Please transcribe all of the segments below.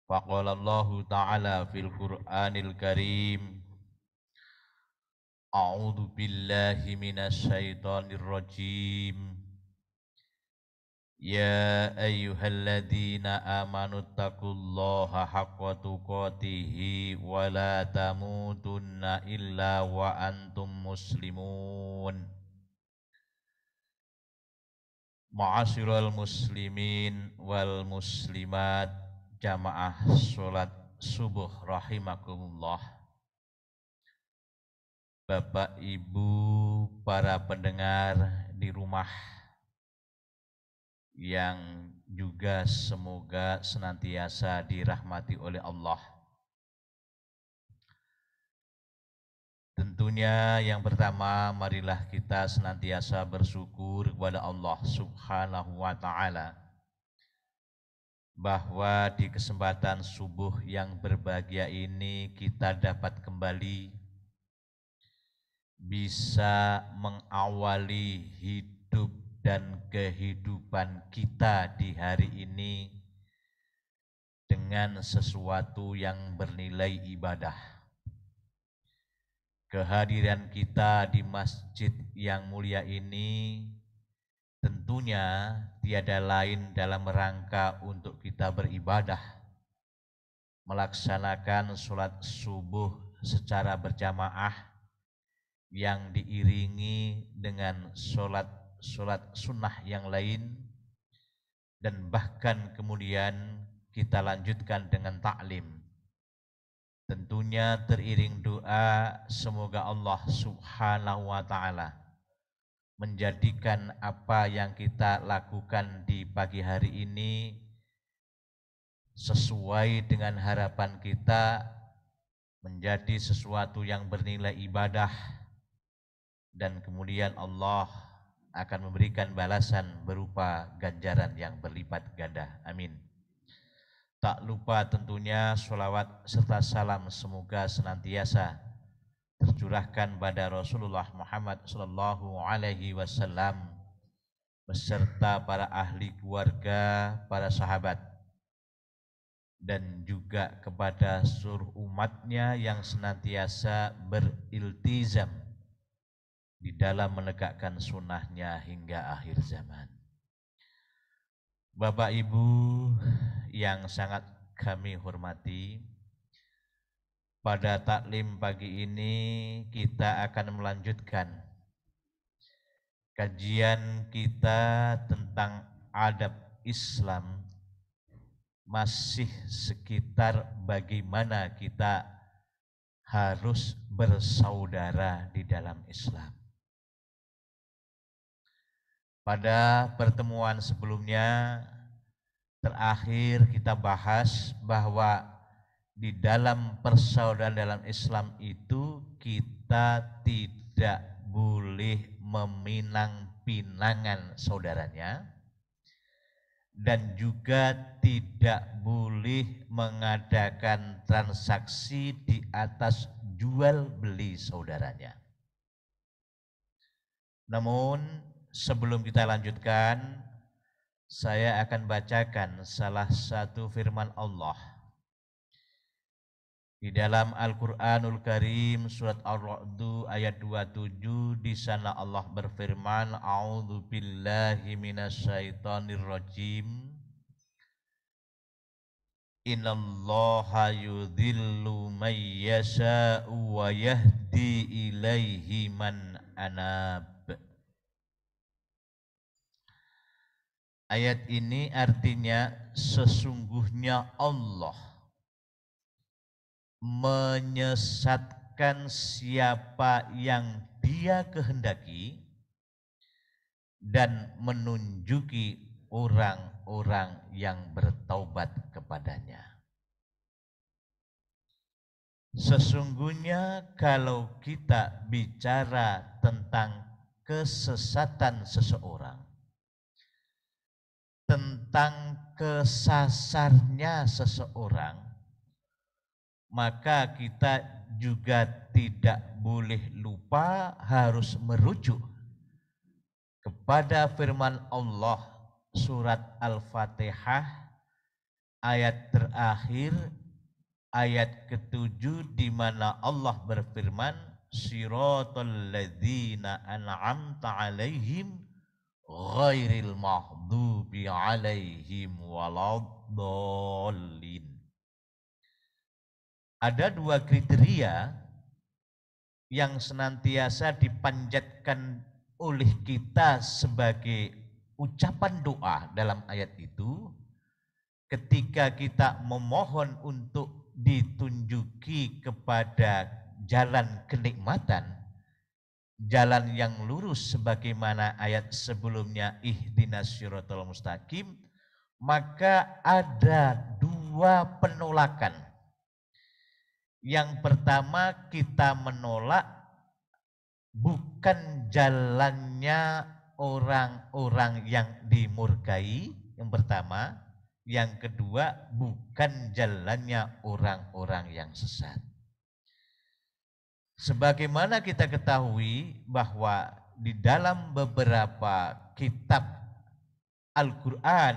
Faqala Allah Ta'ala fil Qur'anil Karim, A'udzu billahi minasy syaithanir rajim. Ya ayyuhalladzina amanu taqullaha haqqa tuqatih wa la tamutunna illa wa antum muslimun. Ma'asyiral muslimin wal muslimat, jamaah salat subuh rahimakumullah. Bapak, Ibu, para pendengar di rumah yang juga semoga senantiasa dirahmati oleh Allah. Tentunya yang pertama, marilah kita senantiasa bersyukur kepada Allah Subhanahu wa Ta'ala bahwa di kesempatan subuh yang berbahagia ini kita dapat kembali bisa mengawali hidup dan kehidupan kita di hari ini dengan sesuatu yang bernilai ibadah. Kehadiran kita di masjid yang mulia ini tentunya tiada lain dalam rangka untuk kita beribadah, melaksanakan sholat subuh secara berjamaah yang diiringi dengan sholat sunnah yang lain, dan bahkan kemudian kita lanjutkan dengan taklim. Tentunya teriring doa semoga Allah Subhanahu wa Ta'ala menjadikan apa yang kita lakukan di pagi hari ini sesuai dengan harapan kita, menjadi sesuatu yang bernilai ibadah, dan kemudian Allah akan memberikan balasan berupa ganjaran yang berlipat ganda. Amin. Tak lupa tentunya sholawat serta salam semoga senantiasa tercurahkan pada Rasulullah Muhammad sallallahu alaihi wasallam beserta para ahli keluarga, para sahabat, dan juga kepada seluruh umatnya yang senantiasa beriltizam di dalam menegakkan sunnahnya hingga akhir zaman. Bapak Ibu yang sangat kami hormati, pada taklim pagi ini kita akan melanjutkan kajian kita tentang adab Islam, masih sekitar bagaimana kita harus bersaudara di dalam Islam. Pada pertemuan sebelumnya terakhir kita bahas bahwa di dalam persaudaraan dalam Islam itu kita tidak boleh meminang-pinangan saudaranya, dan juga tidak boleh mengadakan transaksi di atas jual beli saudaranya. Namun sebelum kita lanjutkan, saya akan bacakan salah satu firman Allah di dalam Al-Qur'anul Karim surat Ar-Ra'd ayat 27. Di sana Allah berfirman, A'udzu billahi minasyaitonir rajim. Innallaha yudhillu man yasha'u wa yahdi ilaihi man anab. Ayat ini artinya sesungguhnya Allah menyesatkan siapa yang Dia kehendaki dan menunjuki orang-orang yang bertaubat kepadanya. Sesungguhnya kalau kita bicara tentang kesesatan seseorang, tentang kesasarnya seseorang, maka kita juga tidak boleh lupa harus merujuk kepada firman Allah surat Al-Fatihah ayat terakhir, ayat ke-7 di mana Allah berfirman, Siratal ladzina an'amta 'alaihim ghairil maghdubi 'alaihim waladdallin. Ada dua kriteria yang senantiasa dipanjatkan oleh kita sebagai ucapan doa dalam ayat itu ketika kita memohon untuk ditunjuki kepada jalan kenikmatan, jalan yang lurus sebagaimana ayat sebelumnya ihdinas siratal mustaqim, maka ada dua penolakan. Yang pertama, kita menolak bukan jalannya orang-orang yang dimurkai, yang pertama. Yang kedua, bukan jalannya orang-orang yang sesat. Sebagaimana kita ketahui bahwa di dalam beberapa kitab Al-Quran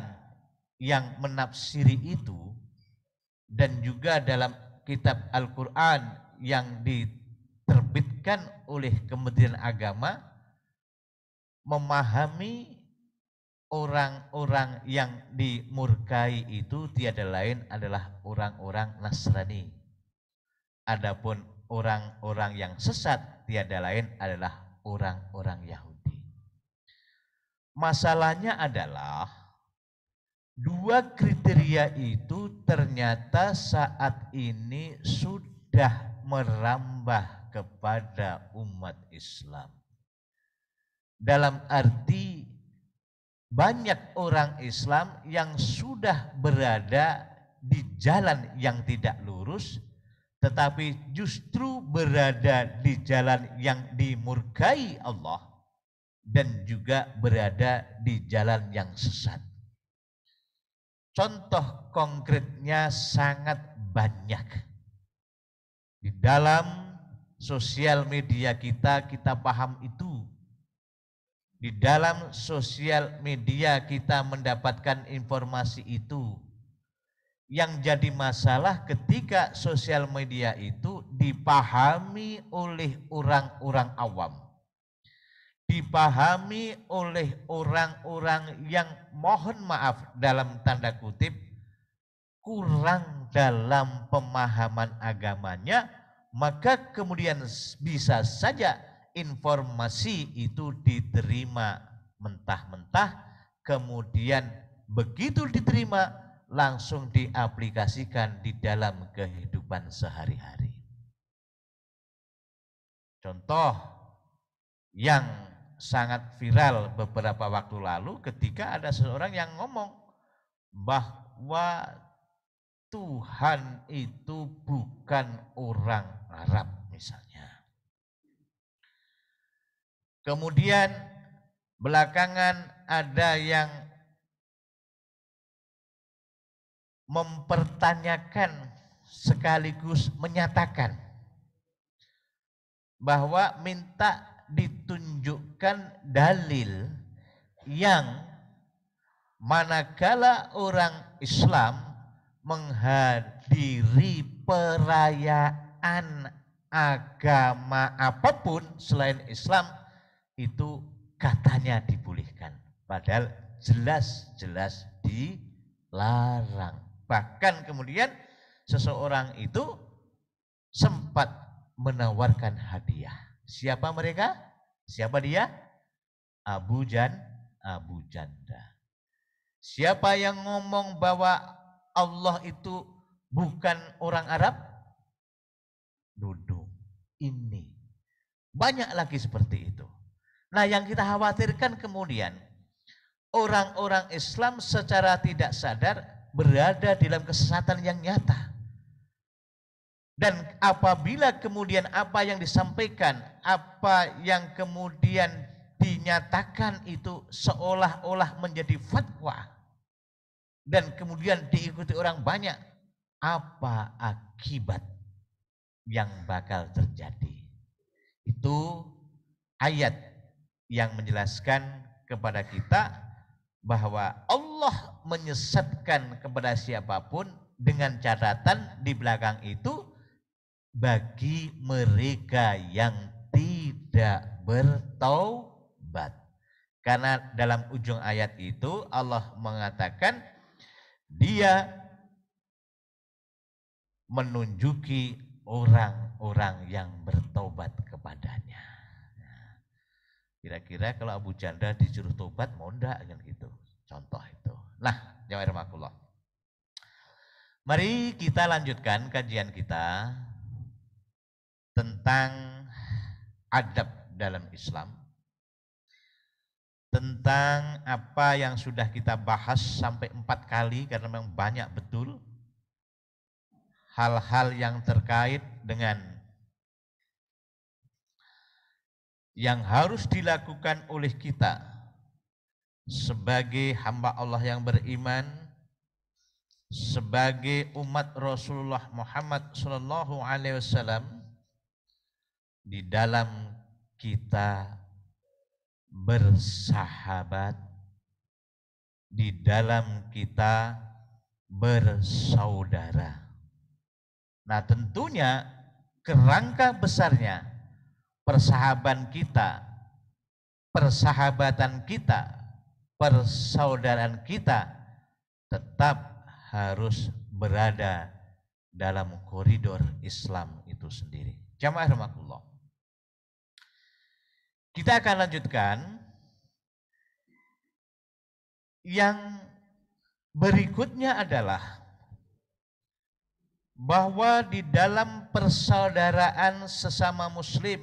yang menafsiri itu, dan juga dalam kitab Al-Quran yang diterbitkan oleh Kementerian Agama, memahami orang-orang yang dimurkai itu tiada lain adalah orang-orang Nasrani. Adapun orang-orang yang sesat tiada lain adalah orang-orang Yahudi. Masalahnya adalah dua kriteria itu ternyata saat ini sudah merambah kepada umat Islam. Dalam arti banyak orang Islam yang sudah berada di jalan yang tidak lurus, tetapi justru berada di jalan yang dimurkai Allah dan juga berada di jalan yang sesat. Contoh konkretnya sangat banyak. Di dalam sosial media kita paham itu. Di dalam sosial media kita mendapatkan informasi itu. Yang jadi masalah ketika sosial media itu dipahami oleh orang-orang awam. Dipahami oleh orang-orang yang mohon maaf dalam tanda kutip kurang dalam pemahaman agamanya, maka kemudian bisa saja informasi itu diterima mentah-mentah, kemudian begitu diterima langsung diaplikasikan di dalam kehidupan sehari-hari. Contoh yang sangat viral beberapa waktu lalu ketika ada seseorang yang ngomong bahwa Tuhan itu bukan orang Arab misalnya. Kemudian belakangan ada yang mempertanyakan sekaligus menyatakan bahwa minta ditunjukkan dalil yang manakala orang Islam menghadiri perayaan agama apapun selain Islam itu katanya dibolehkan, padahal jelas-jelas dilarang. Bahkan kemudian seseorang itu sempat menawarkan hadiah. Siapa mereka? Siapa dia? Abu Janda. Siapa yang ngomong bahwa Allah itu bukan orang Arab? Dudung. Ini. Banyak lagi seperti itu. Nah, yang kita khawatirkan kemudian orang-orang Islam secara tidak sadar berada dalam kesesatan yang nyata. Dan apabila kemudian apa yang disampaikan, apa yang kemudian dinyatakan itu seolah-olah menjadi fatwa dan kemudian diikuti orang banyak, apa akibat yang bakal terjadi? Itu ayat yang menjelaskan kepada kita bahwa Allah Allah menyesatkan kepada siapapun dengan catatan di belakang itu bagi mereka yang tidak bertaubat. Karena dalam ujung ayat itu Allah mengatakan dia menunjuki orang-orang yang bertobat kepadanya. Kira-kira kalau Abu Janda disuruh tobat mau enggak kan gitu. Contoh itu. Nah, jamaah rahimakumullah. Mari kita lanjutkan kajian kita tentang adab dalam Islam. Tentang apa yang sudah kita bahas sampai 4 kali karena memang banyak betul hal-hal yang terkait dengan yang harus dilakukan oleh kita sebagai hamba Allah yang beriman, sebagai umat Rasulullah Muhammad sallallahu alaihi wasallam di dalam kita bersahabat, di dalam kita bersaudara. Nah, tentunya kerangka besarnya persahabatan kita, persaudaraan kita tetap harus berada dalam koridor Islam itu sendiri. Jamaah rahimakumullah. Kita akan lanjutkan yang berikutnya adalah bahwa di dalam persaudaraan sesama muslim,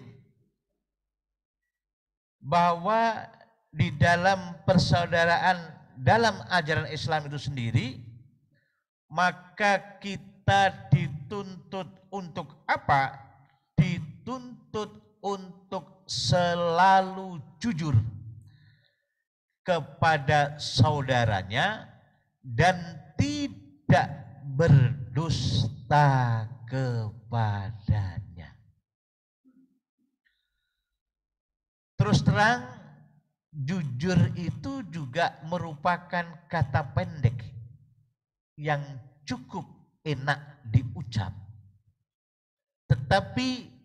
bahwa di dalam persaudaraan dalam ajaran Islam itu sendiri, maka kita dituntut untuk apa? Dituntut untuk selalu jujur kepada saudaranya dan tidak berdusta kepadanya. Terus terang, jujur itu juga merupakan kata pendek yang cukup enak diucap. Tetapi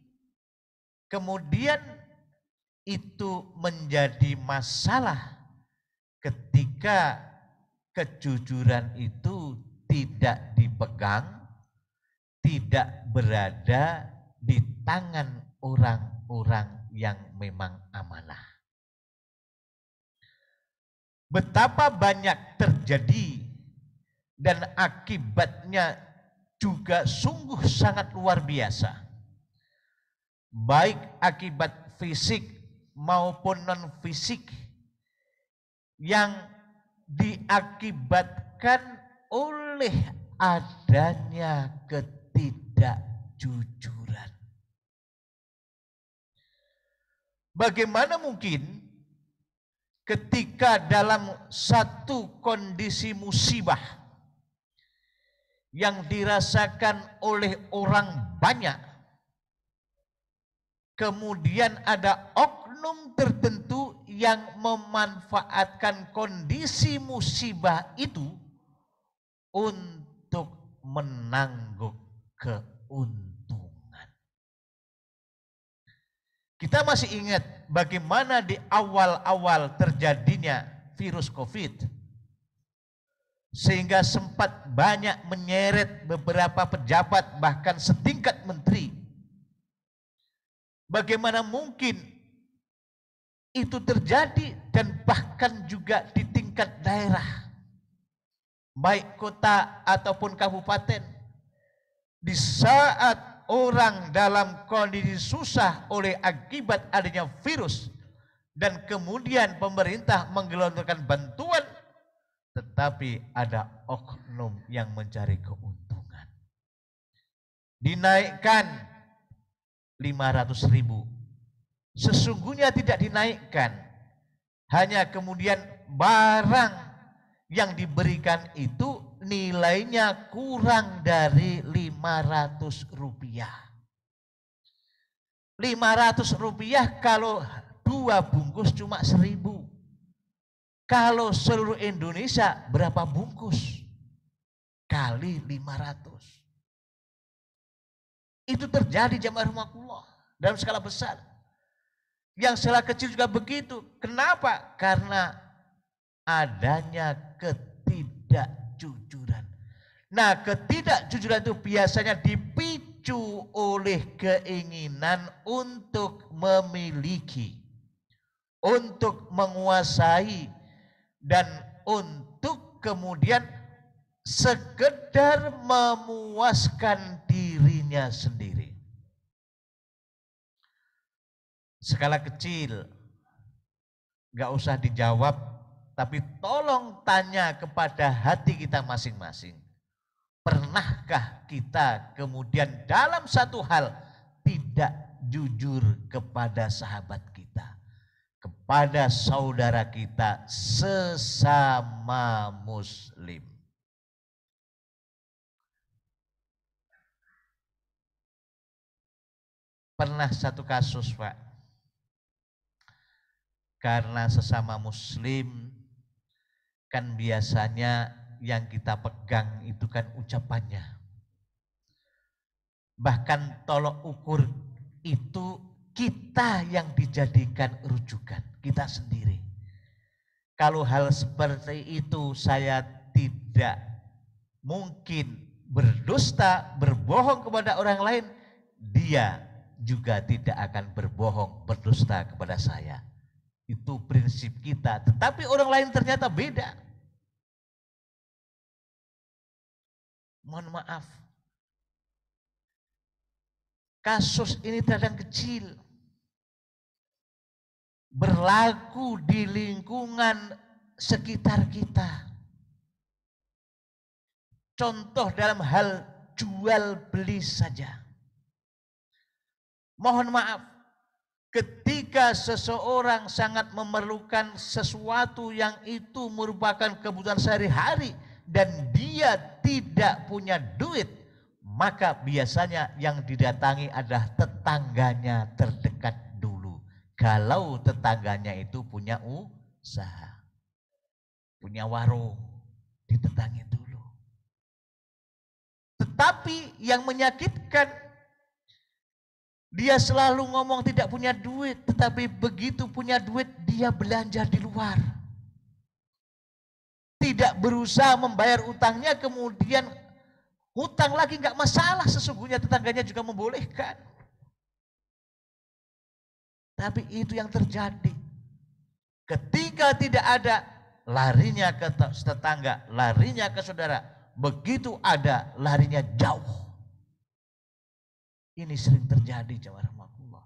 kemudian itu menjadi masalah ketika kejujuran itu tidak dipegang, tidak berada di tangan orang-orang yang memang amanah. Betapa banyak terjadi dan akibatnya juga sungguh sangat luar biasa. Baik akibat fisik maupun non fisik yang diakibatkan oleh adanya ketidakjujuran. Bagaimana mungkin ketika dalam satu kondisi musibah yang dirasakan oleh orang banyak, kemudian ada oknum tertentu yang memanfaatkan kondisi musibah itu untuk menangguk keuntungan. Kita masih ingat bagaimana di awal-awal terjadinya virus COVID, sehingga sempat banyak menyeret beberapa pejabat bahkan setingkat menteri. Bagaimana mungkin itu terjadi dan bahkan juga di tingkat daerah, baik kota ataupun kabupaten, di saat orang dalam kondisi susah oleh akibat adanya virus dan kemudian pemerintah menggelontorkan bantuan, tetapi ada oknum yang mencari keuntungan. Dinaikkan 500.000. Sesungguhnya tidak dinaikkan, hanya kemudian barang yang diberikan itu nilainya kurang dari 500 rupiah. 500 rupiah kalau 2 bungkus cuma 1.000. Kalau seluruh Indonesia berapa bungkus? Kali 500. Itu terjadi jamaah rahimakumullah dalam skala besar. Yang skala kecil juga begitu. Kenapa? Karena adanya ketidakjujuran. Nah, ketidakjujuran itu biasanya dipicu oleh keinginan untuk memiliki, untuk menguasai, dan untuk kemudian sekedar memuaskan dirinya sendiri. Skala kecil, gak usah dijawab, tapi tolong tanya kepada hati kita masing-masing. Pernahkah kita kemudian dalam satu hal tidak jujur kepada sahabat kita, kepada saudara kita sesama muslim? Pernah satu kasus, Pak, karena sesama muslim kan biasanya yang kita pegang itu kan ucapannya. Bahkan tolok ukur itu kita yang dijadikan rujukan, kita sendiri. Kalau hal seperti itu saya tidak mungkin berdusta, berbohong kepada orang lain, dia juga tidak akan berbohong, berdusta kepada saya. Itu prinsip kita, tetapi orang lain ternyata beda. Mohon maaf, kasus ini terkadang kecil, berlaku di lingkungan sekitar kita. Contoh dalam hal jual beli saja. Mohon maaf, ketika seseorang sangat memerlukan sesuatu yang itu merupakan kebutuhan sehari-hari dan dia tidak punya duit, maka biasanya yang didatangi adalah tetangganya terdekat dulu. Kalau tetangganya itu punya usaha, punya warung, didatangi dulu. Tetapi yang menyakitkan, dia selalu ngomong tidak punya duit, tetapi begitu punya duit dia belanja di luar. Tidak berusaha membayar utangnya, kemudian hutang lagi nggak masalah, sesungguhnya tetangganya juga membolehkan. Tapi itu yang terjadi. Ketika tidak ada, larinya ke tetangga, larinya ke saudara. Begitu ada, larinya jauh. Ini sering terjadi jamaah rahimakumullah.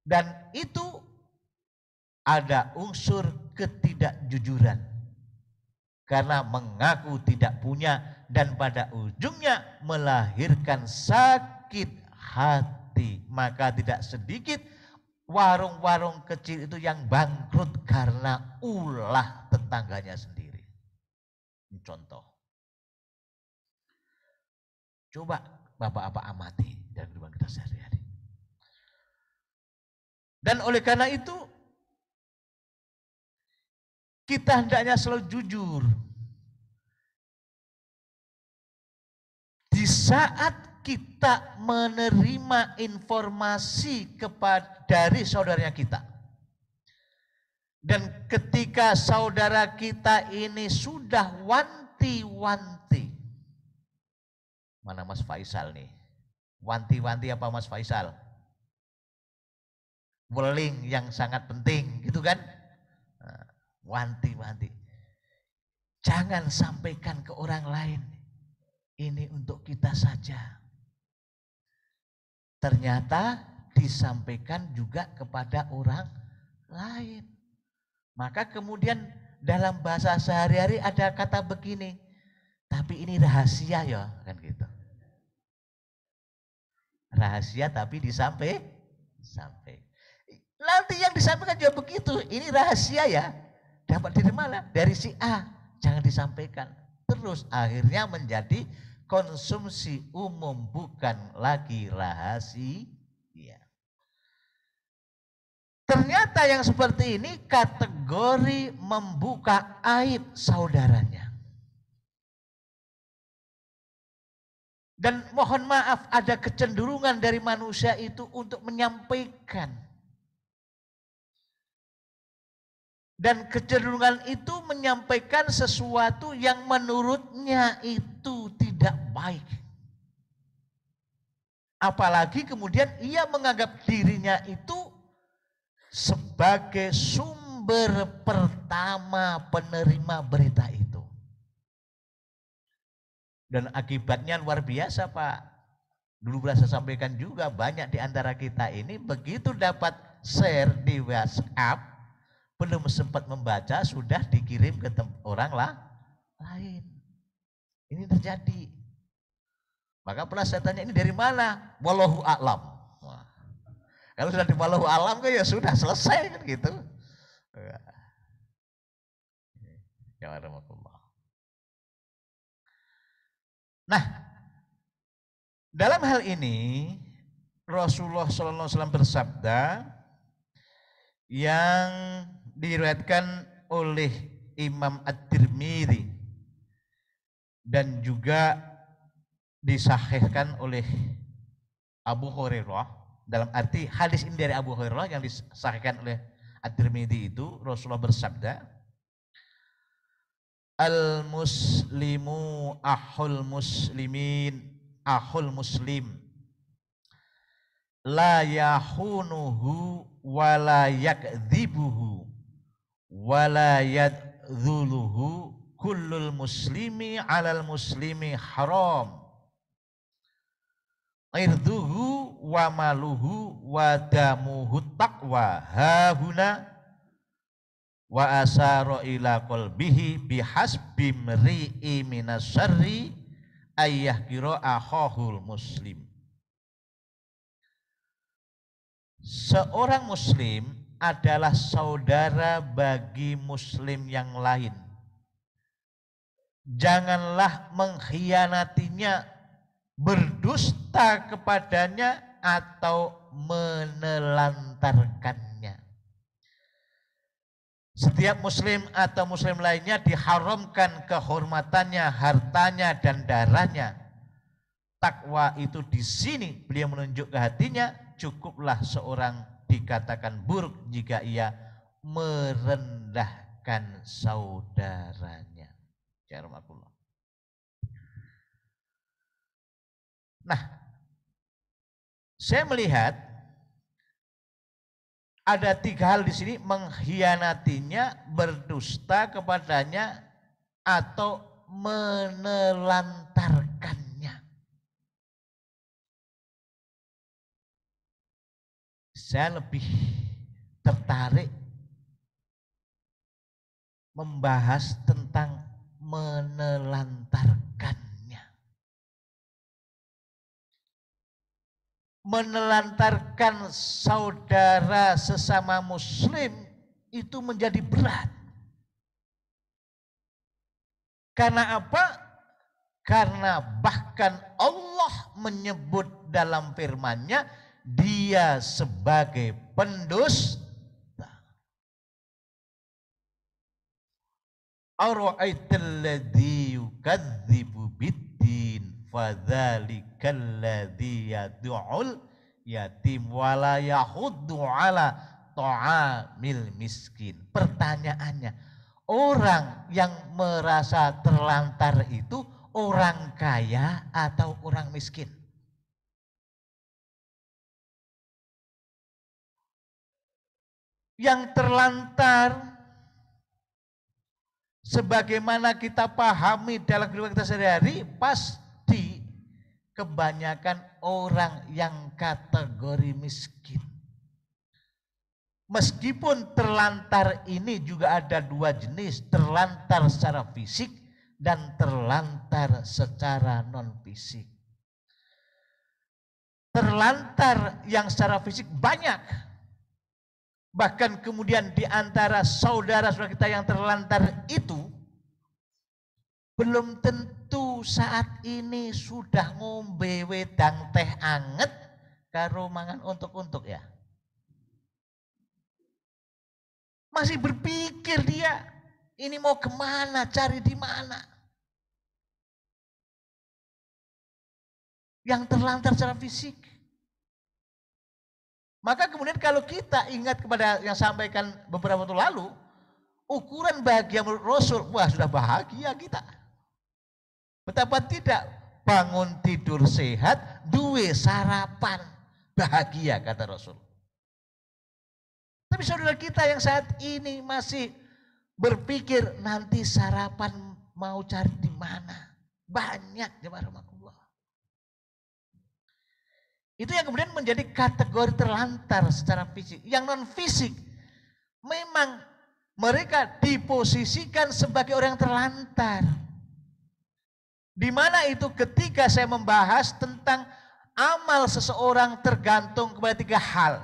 Dan itu ada unsur ketidakjujuran. Karena mengaku tidak punya dan pada ujungnya melahirkan sakit hati. Maka tidak sedikit warung-warung kecil itu yang bangkrut karena ulah tetangganya sendiri. Contoh. Coba Bapak-bapak amati dalam kehidupan kita sehari-hari. Dan oleh karena itu, kita hendaknya selalu jujur. Di saat kita menerima informasi dari saudaranya kita. Dan ketika saudara kita ini sudah wanti-wanti. Mana Mas Faisal nih? Wanti-wanti apa Mas Faisal? Weling yang sangat penting, gitu kan? Wanti-wanti. Jangan sampaikan ke orang lain. Ini untuk kita saja. Ternyata disampaikan juga kepada orang lain. Maka kemudian dalam bahasa sehari-hari ada kata begini, tapi ini rahasia ya, kan gitu. Rahasia tapi disampaikan. Nanti yang disampaikan juga begitu, ini rahasia ya. Dapat dari mana? Dari si A, jangan disampaikan. Terus akhirnya menjadi konsumsi umum, bukan lagi rahasia. Ternyata yang seperti ini kategori membuka aib saudaranya. Dan mohon maaf, ada kecenderungan dari manusia itu untuk menyampaikan. Dan kecenderungan itu menyampaikan sesuatu yang menurutnya itu tidak baik. Apalagi kemudian ia menganggap dirinya itu sebagai sumber pertama penerima berita itu. Dan akibatnya luar biasa, Pak. Dulu pernah saya sampaikan juga, banyak di antara kita ini begitu dapat share di WhatsApp, belum sempat membaca sudah dikirim ke orang lain. Ini terjadi. Maka pernah saya tanya, ini dari mana? Wallahu a'lam. Wah. Kalau sudah di wallahu a'lam kan ya sudah selesai kan gitu. Ya warahmatullah. Nah, dalam hal ini Rasulullah SAW bersabda yang diriwayatkan oleh Imam At-Tirmidzi dan juga disahihkan oleh Abu Hurairah, dalam arti hadis ini dari Abu Hurairah yang disahihkan oleh At-Tirmidzi itu, Rasulullah bersabda, al-muslimu ahul muslimin, ahul muslim, la yahunuhu wa la yakdzibuhu wa la yadzuluhu, kullul muslimi alal muslimi haram, irduhu wa maluhu wa damuhu taqwa hahuna, wa asara ila qalbihi bihasbi mri'i minasyarri ayyah kira akhahul muslim. Seorang muslim adalah saudara bagi muslim yang lain. Janganlah mengkhianatinya, berdusta kepadanya atau menelantarkannya. Setiap muslim atau muslim lainnya diharamkan kehormatannya, hartanya dan darahnya. Takwa itu di sini beliau menunjuk ke hatinya, cukuplah seorang dikatakan buruk jika ia merendahkan saudaranya. Ya Rahmatullah. Nah, saya melihat ada 3 hal di sini: mengkhianatinya, berdusta kepadanya, atau menelantarkannya. Saya lebih tertarik membahas tentang menelantarkannya. Menelantarkan saudara sesama muslim itu menjadi berat. Karena apa? Karena bahkan Allah menyebut dalam firman-Nya dia sebagai pendusta. Ara'aital ladzi yukadzibu biddin fadzalikal ladzi yad'ul yatim wa la yahuddu ala ta'amil miskin. Pertanyaannya, orang yang merasa terlantar itu orang kaya atau orang miskin? Yang terlantar sebagaimana kita pahami dalam kehidupan kita sehari-hari, pasti kebanyakan orang yang kategori miskin. Meskipun terlantar ini juga ada 2 jenis, terlantar secara fisik dan terlantar secara non fisik. Terlantar yang secara fisik banyak. Bahkan kemudian di antara saudara-saudara kita yang terlantar itu belum tentu saat ini sudah ngombe wedang teh anget karo mangan untuk ya. Masih berpikir dia, ini mau kemana, cari di mana. Yang terlantar secara fisik. Maka kemudian kalau kita ingat kepada yang sampaikan beberapa waktu lalu, ukuran bahagia menurut Rasul, wah sudah bahagia kita. Betapa tidak, bangun tidur sehat, duwe sarapan, bahagia kata Rasul. Tapi saudara kita yang saat ini masih berpikir nanti sarapan mau cari di mana. Banyak jemaah rahmatullah. Itu yang kemudian menjadi kategori terlantar secara fisik. Yang non fisik memang mereka diposisikan sebagai orang yang terlantar. Di mana itu ketika saya membahas tentang amal seseorang tergantung kepada 3 hal.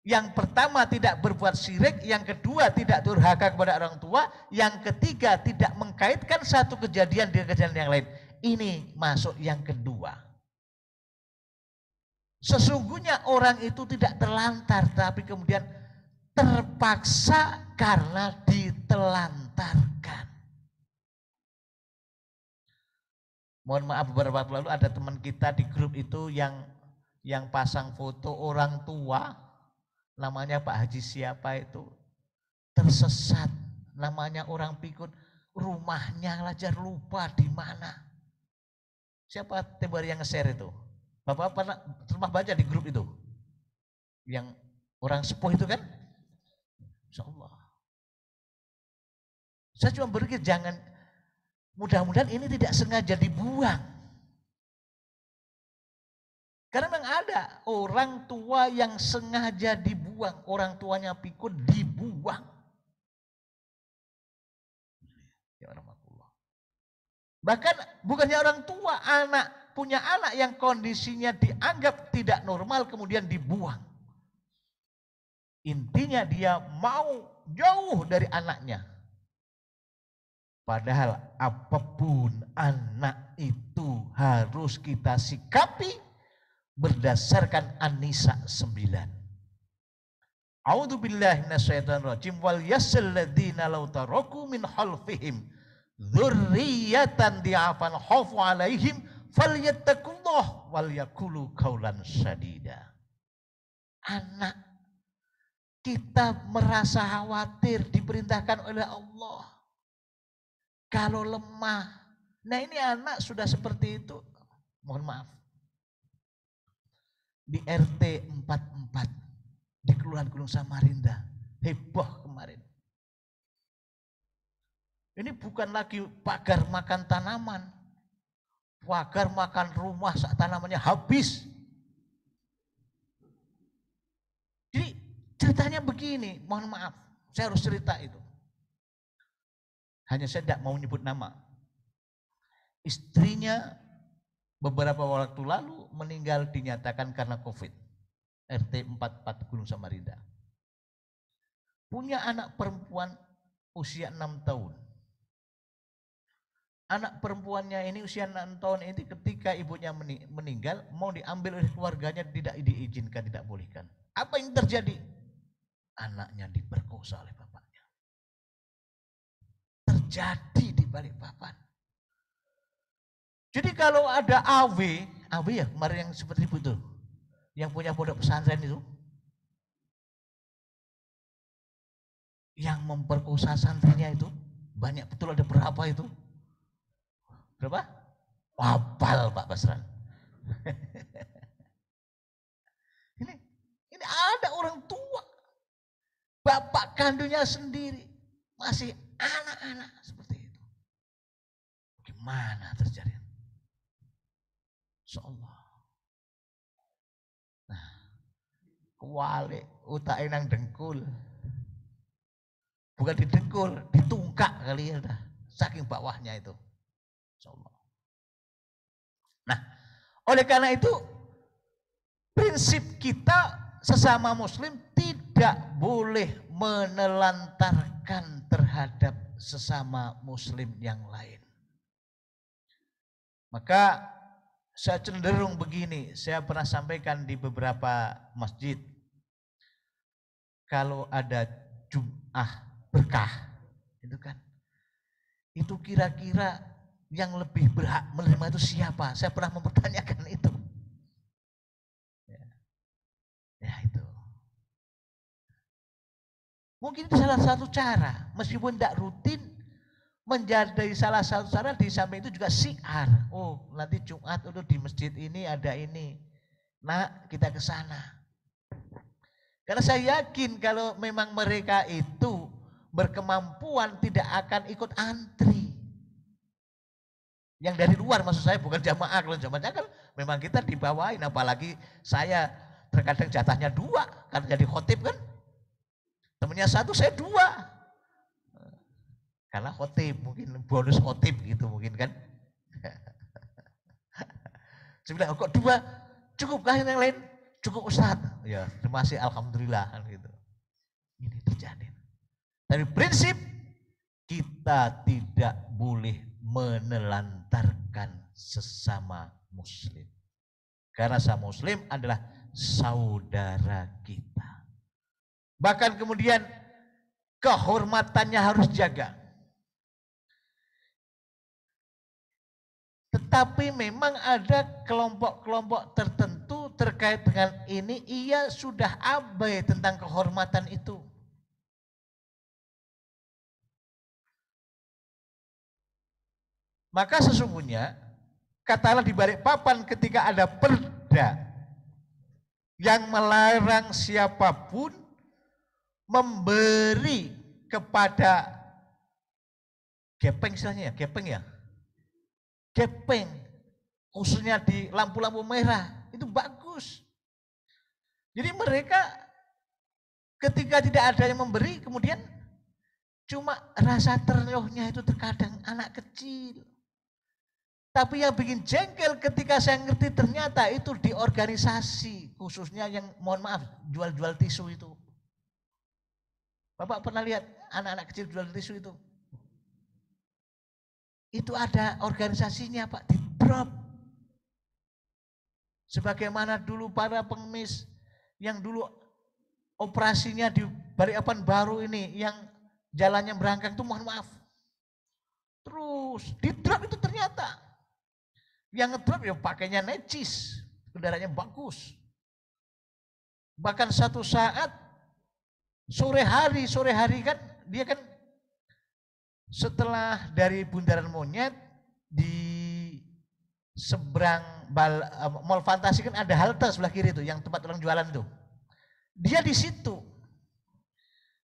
Yang pertama tidak berbuat syirik, yang kedua tidak durhaka kepada orang tua, yang ketiga tidak mengkaitkan satu kejadian dengan kejadian yang lain. Ini masuk yang kedua. Sesungguhnya orang itu tidak terlantar, tapi kemudian terpaksa karena ditelantarkan. Mohon maaf, beberapa waktu lalu ada teman kita di grup itu yang pasang foto orang tua, namanya Pak Haji siapa itu, tersesat, namanya orang pikun, rumahnya aja lupa di mana. Siapa tebar yang nge-share itu? Bapak pernah baca di grup itu? Yang orang sepuh itu kan? Insya Allah. Saya cuma berpikir jangan, mudah-mudahan ini tidak sengaja dibuang. Karena memang ada orang tua yang sengaja dibuang, orang tuanya pikun dibuang. Ya rahmatullah. Bahkan bukannya orang tua, punya anak yang kondisinya dianggap tidak normal kemudian dibuang. Intinya dia mau jauh dari anaknya. Padahal apapun anak itu harus kita sikapi berdasarkan An-Nisa 9. A'udzubillahi minasyaitonirrajim wal yassal ladzina law taraku min khalfihim dzurriyyatan di'afan khafu 'alaihim falyattaqullah wal yaqulu qaulan sadida. Anak kita merasa khawatir diperintahkan oleh Allah kalau lemah. Nah ini anak sudah seperti itu. Mohon maaf. Di RT 44 di Kelurahan Gunung Samarinda, heboh kemarin. Ini bukan lagi pagar makan tanaman, pagar makan rumah saat tanamannya habis. Jadi ceritanya begini, mohon maaf, saya harus cerita itu. Hanya saya tidak mau menyebut nama. Istrinya beberapa waktu lalu meninggal dinyatakan karena COVID. RT 44 Gunung Samarinda. Punya anak perempuan usia 6 tahun. Anak perempuannya ini usia 6 tahun ini ketika ibunya meninggal, mau diambil oleh keluarganya tidak diizinkan, tidak bolehkan. Apa yang terjadi? Anaknya diperkosa oleh bapaknya. Terjadi di Balikpapan. Jadi kalau ada AW ya kemarin yang seperti itu, yang punya pondok pesantren itu, yang memperkosa santrinya itu, banyak betul, ada berapa itu? Berapa? Wapal Pak Basran. ini ada orang tua, bapak kandungnya sendiri, masih anak-anak seperti itu. Gimana terjadi? Insyaallah. Nah, kuali utak nang dengkul. Bukan didengkul, ditungkak kali ya dah. Saking bawahnya itu. Insyaallah. Nah, oleh karena itu prinsip kita sesama muslim tidak boleh menelantarkan terhadap sesama muslim yang lain. Maka saya cenderung begini, saya pernah sampaikan di beberapa masjid, kalau ada Jum'ah berkah. Itu kan. Itu kira-kira yang lebih berhak menerima itu siapa? Saya pernah mempertanyakan itu. Ya itu. Mungkin itu salah satu cara, meskipun tidak rutin, menjadi salah satu cara. Di samping itu juga syiar. Oh, nanti Jumat itu di masjid ini ada ini. Nah, kita ke sana. Karena saya yakin kalau memang mereka itu berkemampuan tidak akan ikut antri. Yang dari luar maksud saya, bukan jamaah. Kalau jamaah kan memang kita dibawain, apalagi saya terkadang jatahnya 2 karena jadi khotib kan. Temennya 1, saya 2. Karena khotib, mungkin bonus khotib gitu mungkin kan. Saya bilang, kok 2? Cukup kah yang lain? Cukup Ustaz. Ya, terima kasih, alhamdulillah kan gitu. Ini terjadi. Tapi prinsip kita tidak boleh menelantarkan sesama muslim. Karena sesama muslim adalah saudara kita. Bahkan kemudian kehormatannya harus jaga. Tetapi memang ada kelompok-kelompok tertentu terkait dengan ini, ia sudah abai tentang kehormatan itu. Maka sesungguhnya, katalah di balik papan ketika ada perda yang melarang siapapun memberi kepada gepeng istilahnya ya, gepeng, khususnya di lampu-lampu merah, itu bagus. Jadi mereka ketika tidak ada yang memberi, kemudian cuma rasa ternyuhnya itu terkadang anak kecil. Tapi yang bikin jengkel ketika saya ngerti ternyata itu di organisasi, khususnya yang mohon maaf jual-jual tisu itu. Bapak pernah lihat anak-anak kecil jual tisu itu? Itu ada organisasinya Pak, di drop. Sebagaimana dulu para pengemis yang dulu operasinya di Balikpapan baru ini, yang jalannya berangkang itu mohon maaf. Terus di drop itu ternyata. Yang ngedrop ya pakainya necis, kendaraannya bagus. Bahkan satu saat sore hari kan dia kan setelah dari Bundaran Monyet di seberang Mall Fantasi kan ada halte sebelah kiri itu yang tempat orang jualan itu. Dia di situ.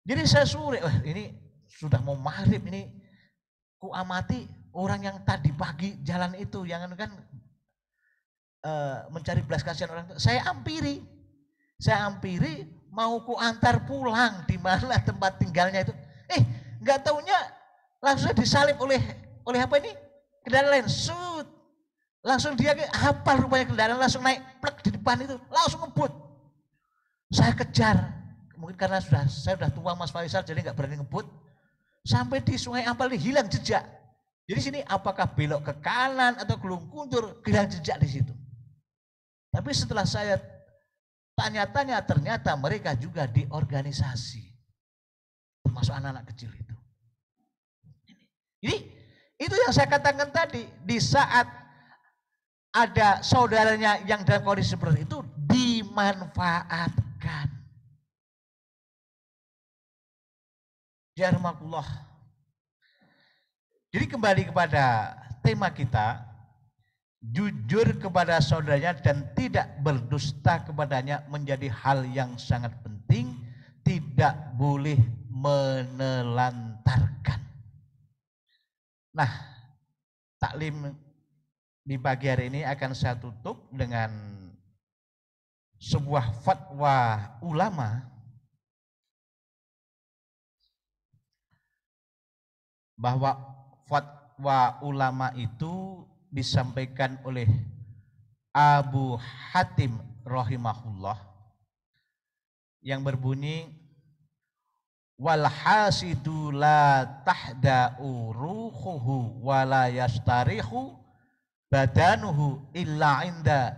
Jadi saya sore, ini sudah mau maghrib ini, ku amati orang yang tadi pagi jalan itu yang kan mencari belas kasihan orang itu. Saya ampiri mau ku antar pulang di mana tempat tinggalnya itu. Nggak taunya langsung disalip oleh apa ini? Kendaraan lain. Langsung dia hafal rupanya kendaraan, langsung naik plek di depan itu, langsung ngebut. Saya kejar. Mungkin karena saya sudah tua Mas Faisal jadi nggak berani ngebut. Sampai di Sungai Ampel ini hilang jejak. Jadi sini apakah belok ke kanan atau gulung kuntur, hilang jejak di situ. Tapi setelah saya tanya-tanya ternyata mereka juga di organisasi. Termasuk anak-anak kecil itu. Jadi itu yang saya katakan tadi, di saat ada saudaranya yang dalam kondisi seperti itu dimanfaatkan. Yarhamukallah. Jadi kembali kepada tema kita, jujur kepada saudaranya dan tidak berdusta kepadanya menjadi hal yang sangat penting, tidak boleh menelantarkan. Nah, taklim di pagi hari ini akan saya tutup dengan sebuah fatwa ulama bahwa fatwa ulama itu disampaikan oleh Abu Hatim rahimahullah yang berbunyi wal hasidu la tahda'u ruhuhu wa la yastarihu badanuhu illa inda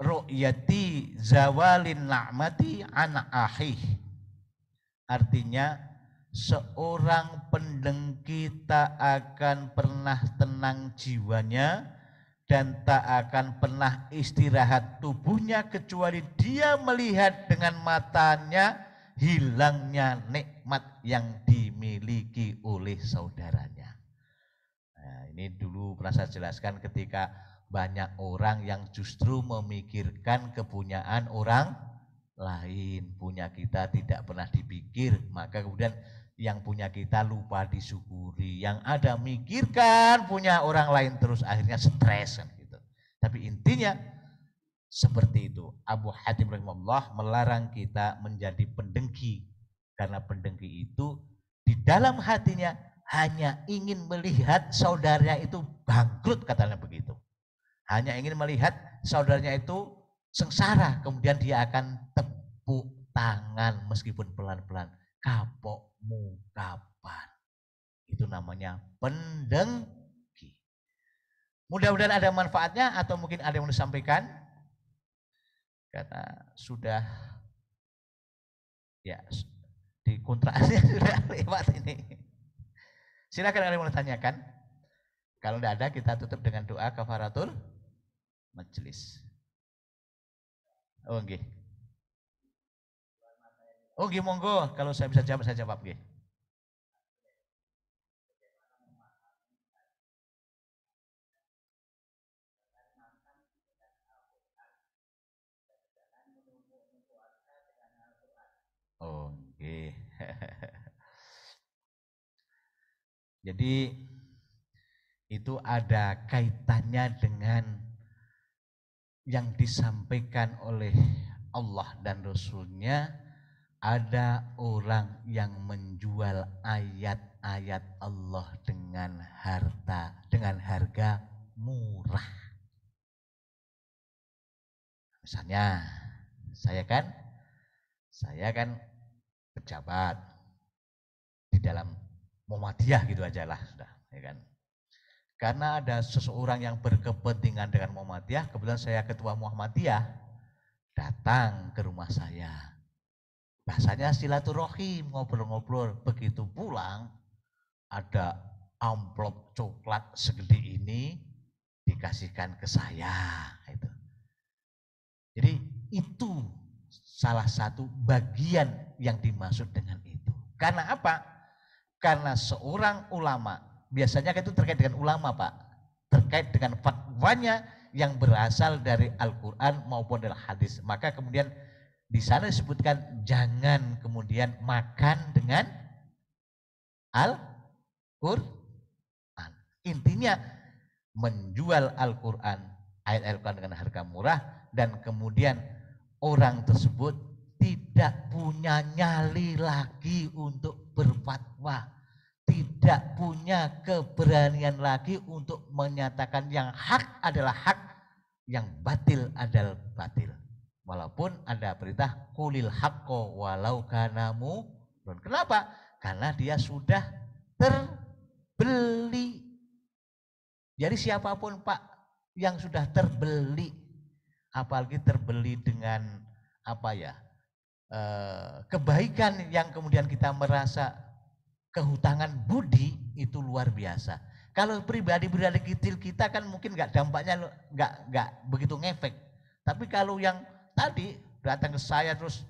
ru'yati zawalin na'mati an ahih. Artinya seorang pendengki tak akan pernah tenang jiwanya dan tak akan pernah istirahat tubuhnya kecuali dia melihat dengan matanya hilangnya nikmat yang dimiliki oleh saudaranya. Nah, ini dulu pernah saya jelaskan ketika banyak orang yang justru memikirkan kepunyaan orang lain, punya kita tidak pernah dipikir, maka kemudian yang punya kita lupa disyukuri, yang ada mikirkan punya orang lain terus akhirnya stres kan gitu. Tapi intinya seperti itu. Abu Hatim rahimahullah melarang kita menjadi pendengki karena pendengki itu di dalam hatinya hanya ingin melihat saudaranya itu bangkrut, katanya begitu. Hanya ingin melihat saudaranya itu sengsara, kemudian dia akan tepuk tangan meskipun pelan-pelan. Kapokmu kapan? Itu namanya pendengki. Mudah-mudahan ada manfaatnya atau mungkin ada yang mau disampaikan. Karena sudah ya di kontraknya sudah lewat ini. Silakan ada yang mau ditanyakan. Kalau tidak ada kita tutup dengan doa kafaratul majelis. Oh nggih. Oh nggih monggo, kalau saya bisa jawab saya jawab nggih. Oh nggih. Jadi itu ada kaitannya dengan yang disampaikan oleh Allah dan Rasul-Nya. Ada orang yang menjual ayat-ayat Allah dengan harga murah. Misalnya saya kan pejabat di dalam Muhammadiyah gitu aja lah sudah, ya kan. Karena ada seseorang yang berkepentingan dengan Muhammadiyah, kebetulan saya ketua Muhammadiyah, datang ke rumah saya. Bahasanya silaturahim, ngobrol-ngobrol. Begitu pulang, ada amplop coklat segede ini dikasihkan ke saya. Jadi itu salah satu bagian yang dimaksud dengan itu. Karena apa? Karena seorang ulama, biasanya itu terkait dengan ulama Pak, terkait dengan fatwanya yang berasal dari Al-Quran maupun dari hadis. Maka kemudian di sana disebutkan jangan kemudian makan dengan Al-Quran. Intinya menjual Al-Quran, ayat Al-Quran dengan harga murah, dan kemudian orang tersebut tidak punya nyali lagi untuk berfatwa, tidak punya keberanian lagi untuk menyatakan yang hak adalah hak, yang batil adalah batil. Walaupun ada perintah kulil haqqo walau kanamu. Kenapa? Karena dia sudah terbeli. Jadi siapapun Pak yang sudah terbeli, apalagi terbeli dengan apa ya, kebaikan yang kemudian kita merasa kehutangan budi, itu luar biasa. Kalau pribadi-pribadi kecil kita kan mungkin nggak dampaknya nggak begitu ngefek. Tapi kalau yang tadi datang ke saya terus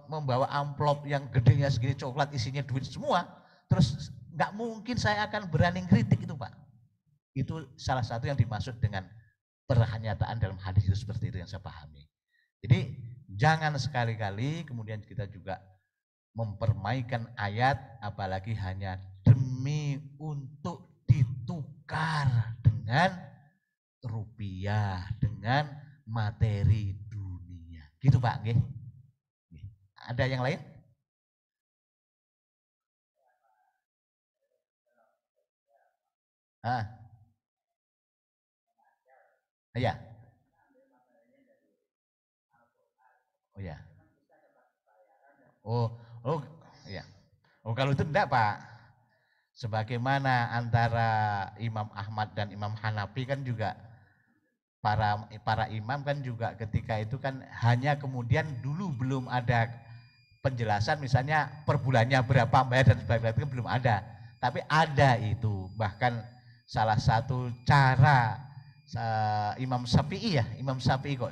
membawa amplop yang gedenya segini coklat isinya duit semua, terus nggak mungkin saya akan berani kritik itu Pak. Itu salah satu yang dimaksud dengan pernyataan dalam hadis itu seperti itu yang saya pahami. Jadi jangan sekali-kali kemudian kita juga mempermaikan ayat apalagi hanya demi untuk ditukar dengan rupiah, dengan materi dunia. Gitu Pak, nggih. Ada yang lain? Ah, iya. Oh ya. Oh, oh, iya. Oh kalau itu enggak Pak. Sebagaimana antara Imam Ahmad dan Imam Hanafi kan juga para imam kan juga ketika itu kan hanya kemudian dulu belum ada penjelasan misalnya per bulannya berapa bayar dan sebagainya itu belum ada. Tapi ada itu, bahkan salah satu cara Imam Syafi'i ya, Imam Syafi'i kok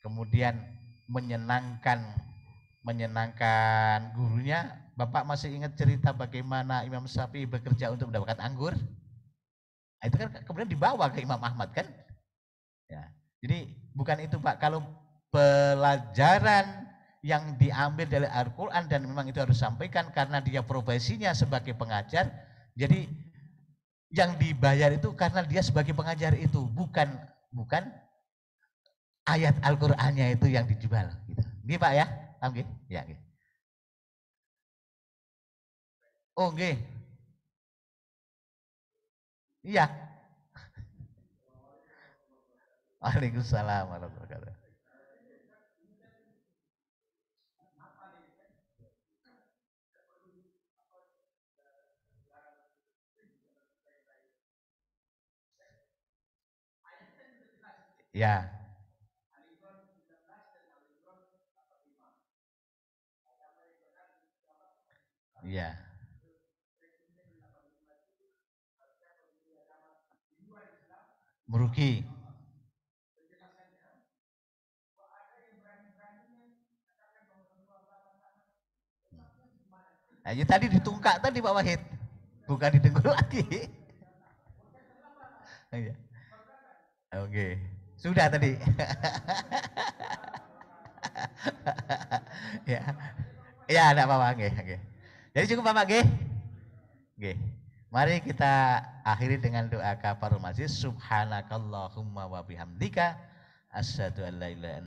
kemudian menyenangkan gurunya. Bapak masih ingat cerita bagaimana Imam Syafi'i bekerja untuk mendapatkan anggur? Nah, itu kan kemudian dibawa ke Imam Ahmad kan? Ya. Jadi bukan itu Pak, kalau pelajaran yang diambil dari Al-Quran dan memang itu harus disampaikan karena dia profesinya sebagai pengajar, jadi yang dibayar itu karena dia sebagai pengajar itu, bukan ayat Al-Qur'annya itu yang dijual gitu. Nggih Pak ya? Paham nggih? Ya nggih. Oh nggih. Iya. Waalaikumsalam warahmatullahi wabarakatuh. Ya. Iya. Merugi. Nah, ya tadi ditungkak tadi Pak Wahid. Bukan didengkul lagi. Iya. Oke. Sudah tadi. Ya. Ya, enggak apa-apa nggih, nggih. Jadi cukup Bapak nggih? Nggih. Mari kita akhiri dengan doa kafarul majlis. Subhanakallahumma wa bihamdika asyhadu an la ilaha